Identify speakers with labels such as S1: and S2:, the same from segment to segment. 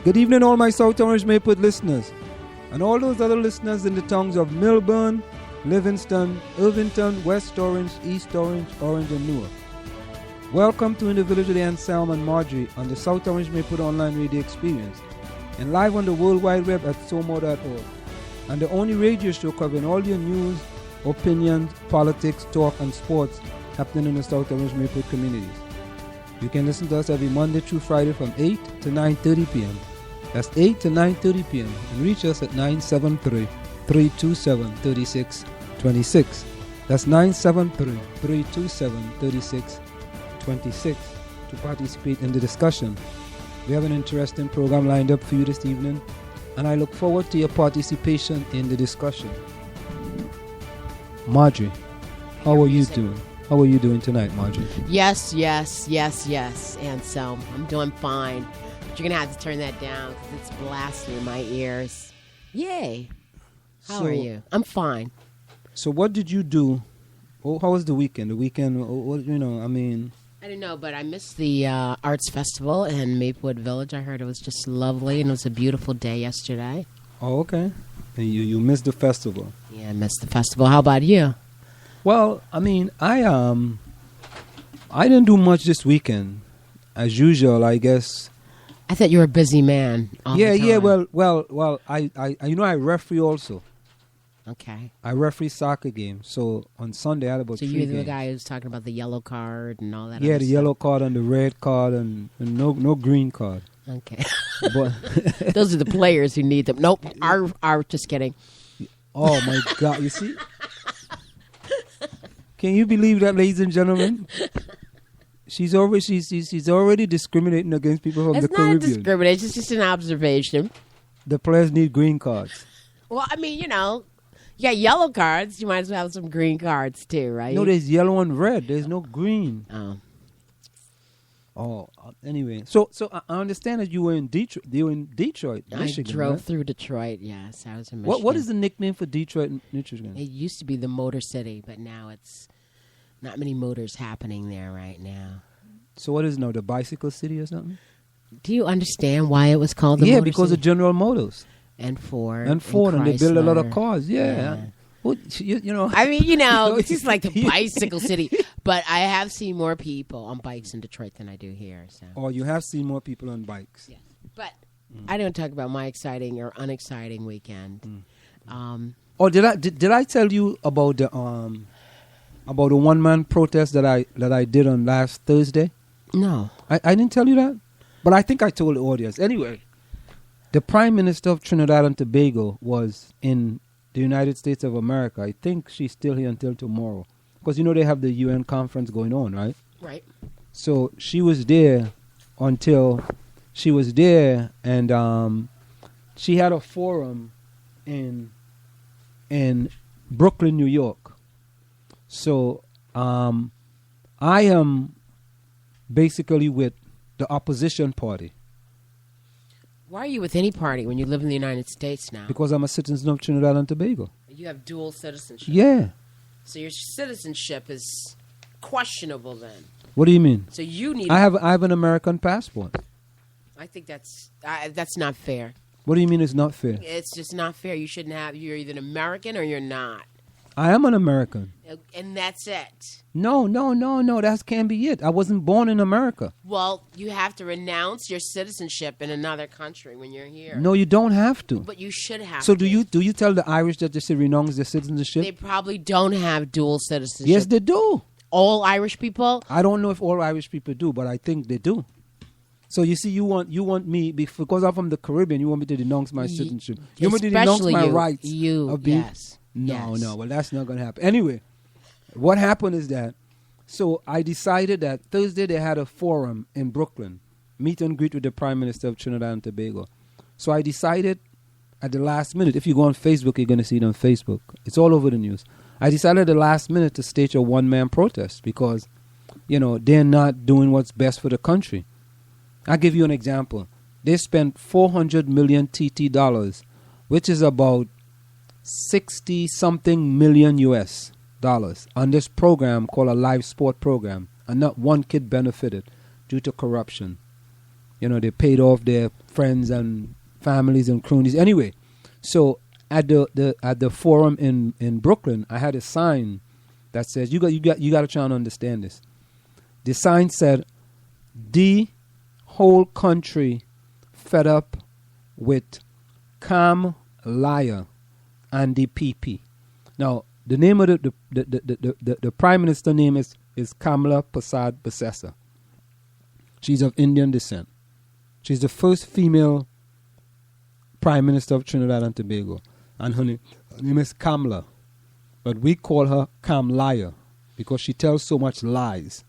S1: Good evening, all my South Orange Mayport listeners, and all those other listeners in the towns of Millburn, Livingston, Irvington, West Orange, East Orange, Orange, and Newark. Welcome to In the Village of the Anselm and Marjorie on the South Orange Mayport Online Radio Experience, and live on the World Wide Web at somo.org, and the only radio show covering all your news, opinions, politics, talk, and sports happening in the South Orange Mayport communities. You can listen to us every Monday through Friday from 8 to 9:30 p.m. That's 8 to 9:30 p.m. and reach us at 973-327-3626. That's 973-327-3626 to participate in the discussion. We have an interesting program lined up for you this evening, and I look forward to your participation in the discussion. Marjorie, how are you doing? How are you doing tonight, Marjorie?
S2: Yes, Anselm. I'm doing fine. But you're going to have to turn that down because it's blasting in my ears. Yay. How are you? I'm fine.
S1: So what did you do? How was the weekend? I
S2: don't know, but I missed the Arts Festival in Maplewood Village. I heard it was just lovely, and it was a beautiful day yesterday.
S1: Oh, okay. And you missed the festival.
S2: Yeah, I missed the festival. How about you?
S1: Well, I didn't do much this weekend. As usual, I guess.
S2: I thought you were a busy man.
S1: Yeah. Well. I referee also.
S2: Okay.
S1: I referee soccer games. So on Sunday I had about 3 games. So
S2: you're the guy who's talking about the yellow card and all that.
S1: Yeah, the
S2: stuff.
S1: yellow card and the red card and no green card.
S2: Okay. But those are the players who need them. Nope. Just kidding.
S1: Oh my God! You see. Can you believe that, ladies and gentlemen? She's already discriminating against people from the Caribbean.
S2: It's not discrimination. It's just an observation.
S1: The players need green cards.
S2: Well, you got yellow cards. You might as well have some green cards too, right?
S1: No, there's yellow and red. There's no green. Oh. Anyway, so I understand that you were in Detroit. You were in Detroit, Michigan.
S2: I drove
S1: right?
S2: through Detroit. Yes, I was in Michigan.
S1: What is the nickname for Detroit, Michigan?
S2: It used to be the Motor City, but now it's not many motors happening there right now.
S1: So what is it now, the Bicycle City or something?
S2: Do you understand why it was called the Motor City?
S1: Yeah, because of General Motors.
S2: And Ford.
S1: And they build a lot of cars, yeah. Well,
S2: it's just like the Bicycle City. But I have seen more people on bikes in Detroit than I do here. So.
S1: Oh, you have seen more people on bikes.
S2: Yes. But I don't talk about my exciting or unexciting weekend.
S1: Did I tell you about the one-man protest that I did on last Thursday?
S2: No.
S1: I didn't tell you that? But I think I told the audience. Anyway, the Prime Minister of Trinidad and Tobago was in the United States of America. I think she's still here until tomorrow. Because, they have the UN conference going on, right?
S2: Right.
S1: So she was there and she had a forum in Brooklyn, New York. So I am basically with the opposition party.
S2: Why are you with any party when you live in the United States now?
S1: Because I'm a citizen of Trinidad and Tobago.
S2: You have dual citizenship.
S1: Yeah.
S2: So your citizenship is questionable then.
S1: What do you mean?
S2: So you need.
S1: I have an American passport.
S2: I think that's not fair.
S1: What do you mean it's not fair?
S2: It's just not fair. You shouldn't have. You're either an American or you're not.
S1: I am an American.
S2: And that's it.
S1: No. That can't be it. I wasn't born in America.
S2: Well, you have to renounce your citizenship in another country when you're here.
S1: No, you don't have to.
S2: But you should have to.
S1: So do you tell the Irish that they should renounce their citizenship?
S2: They probably don't have dual citizenship.
S1: Yes, they do.
S2: All Irish people?
S1: I don't know if all Irish people do, but I think they do. So you see, you want me, because I'm from the Caribbean, you want me to denounce my citizenship. You want me to denounce my rights.
S2: Yes.
S1: No, well, that's not going to happen. Anyway, what happened is that, so I decided that Thursday they had a forum in Brooklyn, meet and greet with the Prime Minister of Trinidad and Tobago. So I decided at the last minute, if you go on Facebook, you're going to see it on Facebook. It's all over the news. I decided at the last minute to stage a one-man protest because, they're not doing what's best for the country. I'll give you an example. They spent $400 million TT dollars, which is about 60-something million US dollars on this program called a live sport program, and not one kid benefited due to corruption. they paid off their friends and families and cronies. Anyway, so at the forum in Brooklyn, I had a sign that says, you got to try and understand this. The sign said, "The whole country fed up with Cam Liar and the PP." Now, the name of the Prime Minister name is Kamala Prasad Basesa. She's of Indian descent. She's the first female Prime Minister of Trinidad and Tobago. And her name is Kamala. But we call her Cam Liar because she tells so much lies.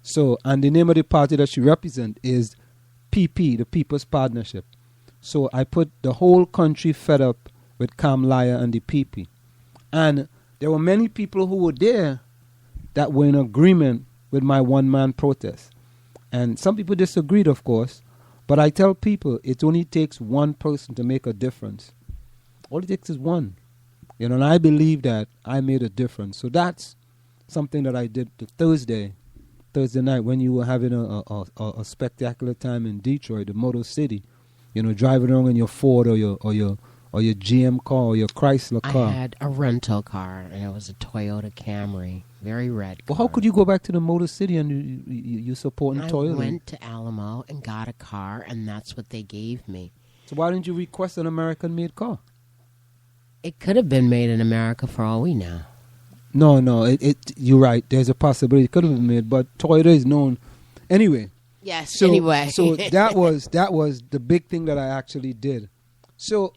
S1: So, and the name of the party that she represents is PP, the People's Partnership. So I put the whole country fed up with Cam Liar and the PP. And there were many people who were there that were in agreement with my one-man protest. And some people disagreed, of course. But I tell people it only takes one person to make a difference. All it takes is one. And I believe that I made a difference. So that's something that I did Thursday night when you were having a spectacular time in Detroit, the Motor City. Driving around in your Ford or your GM car or your Chrysler car.
S2: I had a rental car, and it was a Toyota Camry, very red car.
S1: Well, how could you go back to the Motor City and you supporting Toyota?
S2: I went to Alamo and got a car, and that's what they gave me.
S1: So why didn't you request an American-made car?
S2: It could have been made in America for all we know.
S1: No, you're right. There's a possibility it could have been made, but Toyota is known. Anyway.
S2: Yes, anyway.
S1: So that was the big thing that I actually did. So,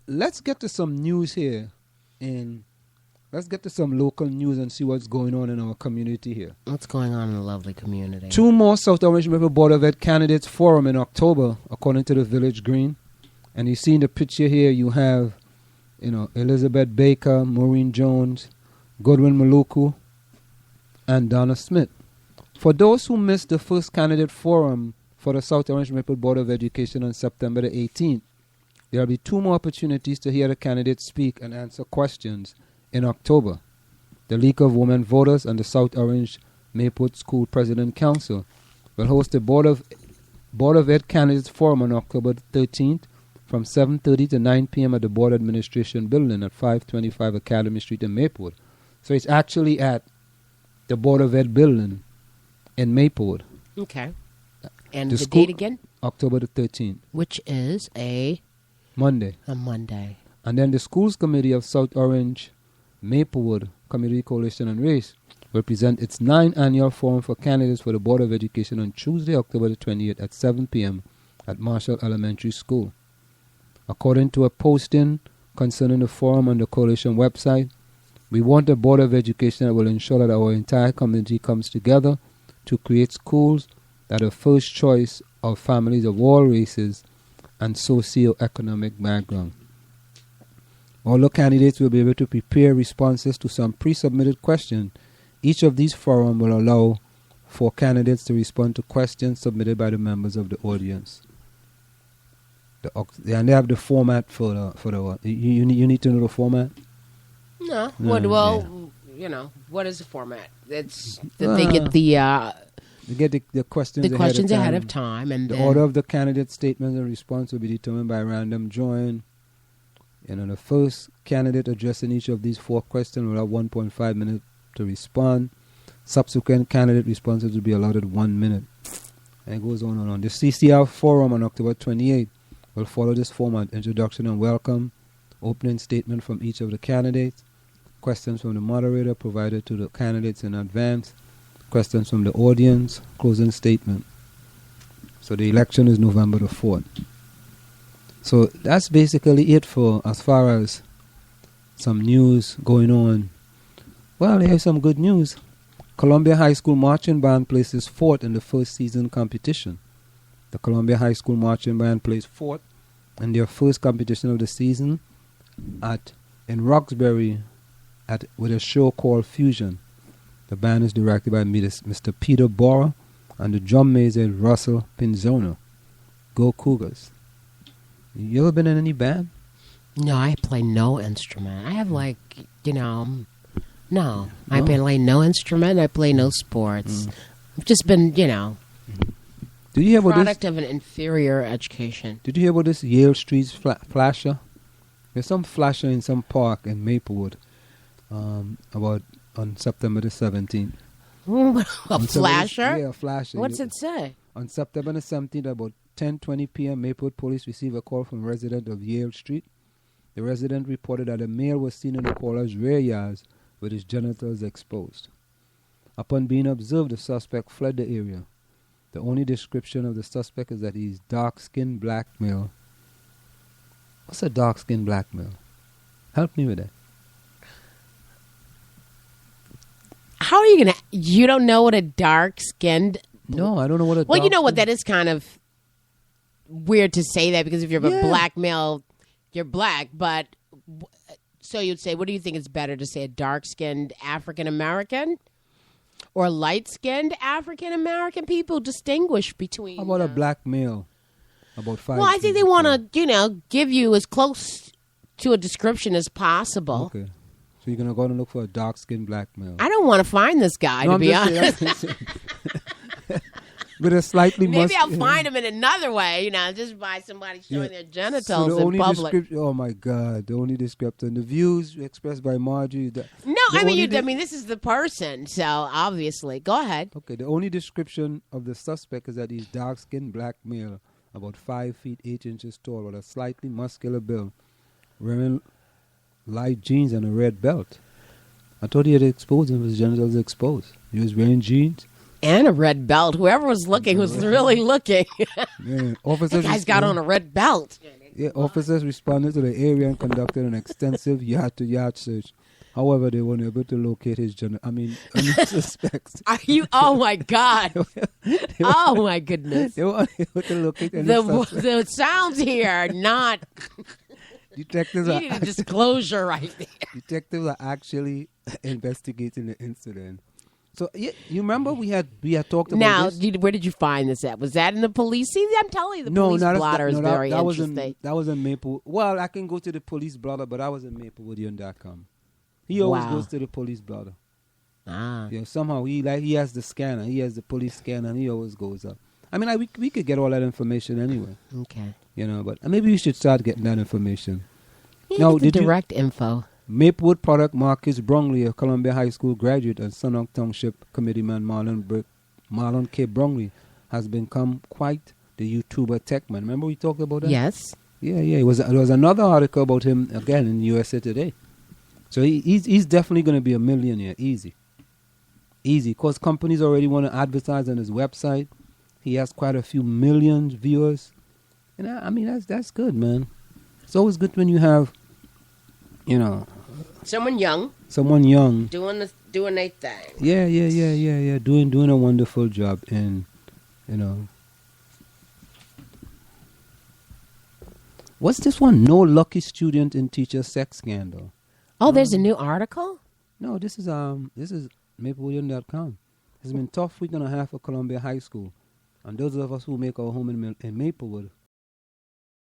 S1: let's get to some news here, and let's get to some local news and see what's going on in our community here.
S2: What's going on in the lovely community?
S1: 2 more South Orange River Board of Ed candidates forum in October, according to the Village Green. And you see in the picture here, you have, Elizabeth Baker, Maureen Jones, Godwin Maluku, and Donna Smith. For those who missed the first candidate forum for the South Orange Maple Board of Education on September the 18th, there will be 2 more opportunities to hear the candidates speak and answer questions in October. The League of Women Voters and the South Orange Mayport School President Council will host the Board of Ed Candidates Forum on October 13th from 7:30 to 9 p.m. at the Board Administration Building at 525 Academy Street in Mayport. So it's actually at the Board of Ed building in Mayport.
S2: Okay. And the date again?
S1: October the 13th.
S2: Which is a
S1: Monday.
S2: A Monday.
S1: And then the Schools Committee of South Orange Maplewood Community Coalition on Race will present its 9th annual forum for candidates for the Board of Education on Tuesday, October the 28th at 7 p.m. at Marshall Elementary School. According to a posting concerning the forum on the coalition website, we want a Board of Education that will ensure that our entire community comes together to create schools that are first choice of families of all races and socio-economic background. All the candidates will be able to prepare responses to some pre-submitted questions. Each of these forums will allow for candidates to respond to questions submitted by the members of the audience. And they have the format for the you need to know the format?
S2: No. What is the format? It's that they get the questions ahead of time, and
S1: the order of the candidate statements and response will be determined by random drawing. The first candidate addressing each of these 4 questions will have 1.5 minutes to respond. Subsequent candidate responses will be allotted 1 minute. And it goes on and on. The CCR forum on October 28th will follow this format: introduction and welcome, opening statement from each of the candidates, questions from the moderator provided to the candidates in advance, questions from the audience, closing statement. So the election is November the 4th. So that's basically it for as far as some news going on. Well, here's some good news. Columbia High School Marching Band places 4th in the first season competition. The Columbia High School Marching Band placed 4th in their first competition of the season in Roxbury with a show called Fusion. The band is directed by Mr. Peter Bora, and the drum major is Russell Pinzona. Go Cougars. You ever been in any band?
S2: No, I play no instrument. I have I play no instrument. I play no sports. I've just been,
S1: Did you hear about
S2: product of an inferior education.
S1: Did you hear about this Yale Street flasher? There's some flasher in some park in Maplewood about on September the 17th.
S2: A flasher?
S1: Yeah, a flasher.
S2: What's it say?
S1: On September the 17th, about 10:20 p.m., Maplewood police received a call from a resident of Yale Street. The resident reported that a male was seen in the caller's rear yards with his genitals exposed. Upon being observed, the suspect fled the area. The only description of the suspect is that he's dark-skinned black male. What's a dark-skinned black male? Help me with that.
S2: How are you going to... You don't know what a dark-skinned...
S1: No, I don't know what a
S2: Well, you know what? That is kind of weird to say that because if you're a black male, you're black. But so you'd say, what do you think is better to say, a dark-skinned African-American or light-skinned African-American? People distinguish between...
S1: How about a black male? About 5
S2: Well, I think they want to, give you as close to a description as possible.
S1: Okay. So you're going to go and look for a dark-skinned black male.
S2: I don't want to find this guy, to be honest.
S1: With a slightly
S2: Maybe I'll find him in another way, just by somebody showing their genitals in public.
S1: Oh my God! The only description, the views expressed by Marjorie.
S2: This is the person, so obviously, go ahead.
S1: Okay, the only description of the suspect is that he's dark-skinned black male, about 5 feet 8 inches tall, with a slightly muscular build, wearing light jeans and a red belt. I thought he had exposed him; his genitals exposed. He was wearing jeans.
S2: And a red belt. Whoever was looking was really looking.
S1: Yeah, officers.
S2: That guy's got on a red belt.
S1: Yeah, officers responded to the area and conducted an extensive yard-to-yard search. However, they weren't able to locate his suspects.
S2: Are you? Oh my God! Oh my goodness!
S1: They weren't able to locate any suspects.
S2: The sounds here are not.
S1: Detectives
S2: you need a disclosure right there.
S1: Detectives are actually investigating the incident. So you remember we had talked about this?
S2: Now, where did you find this at? Was that in the police? See, I'm telling you, the police blotter is very interesting.
S1: That was in Maple. Well, I can go to the police blotter, but I was in Maplewoodian.com. He always goes to the police blotter.
S2: Ah.
S1: Yeah, somehow he has the scanner. He has the police scanner, and he always goes up. I mean, we could get all that information anyway.
S2: Okay.
S1: But maybe we should start getting that information.
S2: Now, the direct info.
S1: Maplewood product Marcus Bromley, a Columbia High School graduate and Sonok Township committeeman Marlon K. Bromley, has become quite the YouTuber tech man. Remember we talked about that?
S2: Yes.
S1: Yeah. There was another article about him again in USA Today. So he's definitely going to be a millionaire. Easy. Because companies already want to advertise on his website. He has quite a few million viewers. And that's good, man. It's always good when you have,
S2: someone young doing their thing.
S1: Yeah. Doing a wonderful job, and what's this one? No lucky student in teacher sex scandal.
S2: Oh, there's a new article?
S1: No, this is MapleWoodian.com. It's been a tough week and a half for Columbia High School, and those of us who make our home in Maplewood